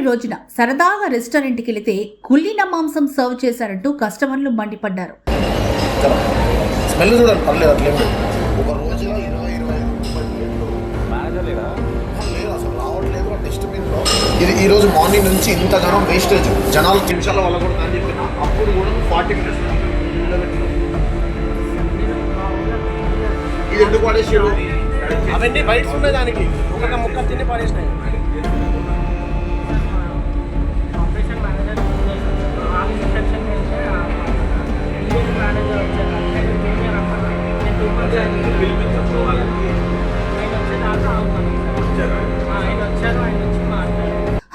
రోజున సరదాగా రెస్టారెంట్కి వెళితే కుళ్ళిన మాంసం సర్వ్ చేశారంటూ కస్టమర్లు మండిపడ్డారు. స్మెల్ చూడండి, పర్లేదు, అట్లేం లేదు. ఒక రోజులో 20-25 ప్లేట్లు లేదు, అసలు రావట్లేదు. ఆ డస్ట్బిన్లో ఇది ఈరోజు మార్నింగ్ నుంచి ఇంతగానో వేస్టేజ్. జనాలు నిమిషాల వల్ల కూడా అని చెప్పిన అప్పుడు కూడా 40 minutes ఇది ఎందుకు పడేసారు? అవన్నీ బయట ఉన్నాయి, దానికి ఒక ముక్క తిని పడేసినాయి.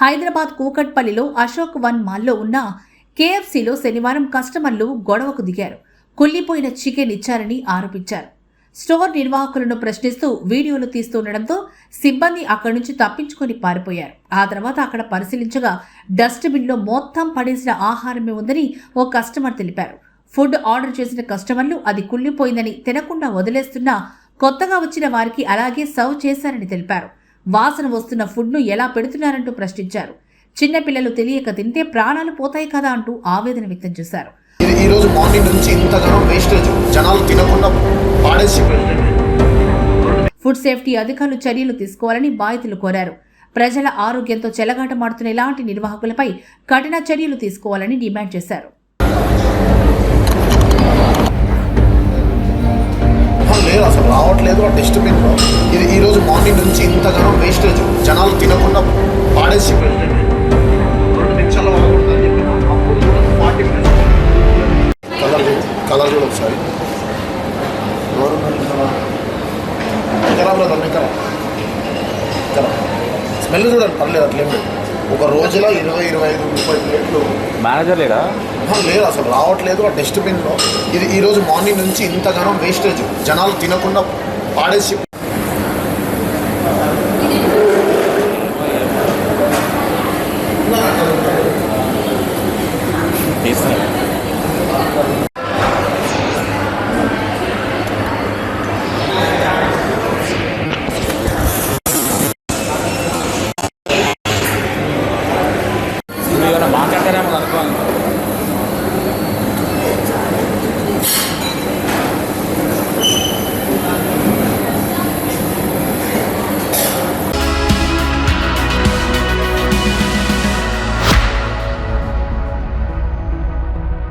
హైదరాబాద్ కూకట్పల్లిలో అశోక్ వన్ మాల్లో ఉన్న కేఎఫ్సీలో శనివారం కస్టమర్లు గొడవకు దిగారు. కుళ్లిపోయిన చికెన్ ఇచ్చారని ఆరోపించారు. స్టోర్ నిర్వాహకులను ప్రశ్నిస్తూ వీడియోలు తీస్తుండటంతో సిబ్బంది అక్కడి నుంచి తప్పించుకొని పారిపోయారు. ఆ తర్వాత అక్కడ పరిశీలించగా డస్ట్బిన్లో మొత్తం పడేసిన ఆహారమే ఉందని ఓ కస్టమర్ తెలిపారు. ఫుడ్ ఆర్డర్ చేసిన కస్టమర్లు అది కుళ్ళిపోయిందని తినకుండా వదిలేస్తున్నా కొత్తగా వచ్చిన వారికి అలాగే సర్వ్ చేశారని తెలిపారు. వాసన వస్తున్న ఫుడ్ను ఎలా పెడుతున్నారంటూ ప్రశ్నించారు. చిన్నపిల్లలు తెలియక తింటే ప్రాణాలు పోతాయి కదా అంటూ ఆవేదన వ్యక్తం చేశారు. ఈ రోజు మార్నింగ్ నుంచి ఇంతగానో వేస్టేజ్, జనాలు తినకుండా పాడేసి. ఫుడ్ సేఫ్టీ అధికారులు చర్యలు తీసుకోవాలని బాధితులు కోరారు. ప్రజల ఆరోగ్యంతో చెలగాటమాడుతున్న ఇలాంటి నిర్వాహకులపై కఠిన చర్యలు తీసుకోవాలని డిమాండ్ చేశారు. లేదు, అసలు రావట్లేదు. ఆ డస్ట్బిన్లో ఇది ఈరోజు మార్నింగ్ నుంచి ఇంతగానో వేస్టేజ్, జనాలు తినకుండా పాడేసి. 2 నిమిషాల వల్ల కూడా అని చెప్పిన అప్పుడు కూడా 40 minutes. కలర్ కూడా ఒకసారి స్మెల్ చూడండి, పర్లేదు, అట్లేం లేదు. ఒక రోజులో 20-25 ప్లేట్లు మేనేజర్ లేడా? లేదు, అసలు రావట్లేదు. ఆ డస్ట్బిన్లో ఇది ఈరోజు మార్నింగ్ నుంచి ఇంతగానో వేస్టేజ్, జనాలు తినకుండా పాడేసి.